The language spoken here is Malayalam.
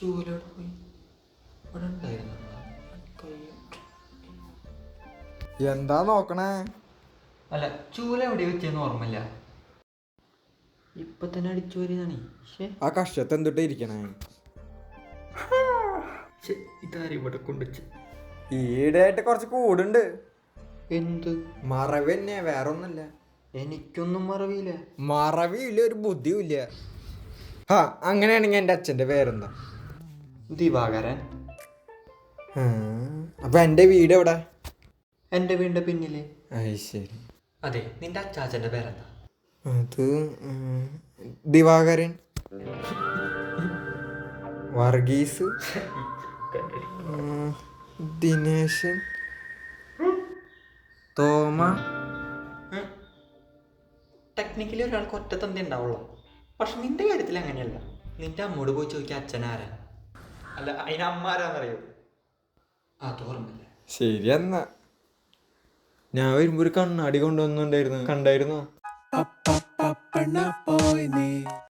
ചൂലോടെ പോയി ഇവിടെ ഉണ്ടായിരുന്നു കൈ. എന്താ നോക്കണേ? അല്ല, ചൂല എവിടെ വെച്ചെന്ന് ഓർമ്മയില്ല. ഇപ്പൊ തന്നെ അടിച്ചു വരുന്നതാണ്. ആ കഷ്ടത്തെ എന്തിട്ട് ഇരിക്കണേ? ഇതാരും ഇവിടെ കൊണ്ടുവച്ച്. ഈടായിട്ട് കുറച്ച് കൂടുണ്ട്. എന്ത് മറവി തന്നെ, വേറെ ഒന്നല്ല. എനിക്കൊന്നും മറവിയില്ല. മറവിയില്ല, ഒരു ബുദ്ധിയുമില്ല. ആ അങ്ങനെയാണെങ്കിൽ എൻ്റെ അച്ഛൻ്റെ പേരെന്താ? ദിവാകരൻ. അപ്പൊ എൻ്റെ വീട് എവിടെ? എൻ്റെ വീടിൻ്റെ പിന്നില്. അത് ശരി. അതെ, നിന്റെ അച്ചാച്ചൻ്റെ പേരെന്താ? അത് ദിവാകരൻ, വർഗീസ്, ദിനേശൻ, തോമ. ടെക്നിക്കലി ഒരാൾക്ക് ഒറ്റ തന്തി ഉണ്ടാവുള്ളൂ. പക്ഷെ നിന്റെ കാര്യത്തിൽ അങ്ങനെയല്ല. നിന്റെ അമ്മോട് പോയി ചോദിക്കുക അച്ഛനാരാ, അല്ല അതിന് അമ്മ ആരാന്നറിയോ? അത് ഓർമ്മയില്ല. ശരി എന്നാ. ഞാൻ വരുമ്പോ ഒരു കണ്ണാടി കൊണ്ടുവന്നുണ്ടായിരുന്നു, കണ്ടായിരുന്നോ?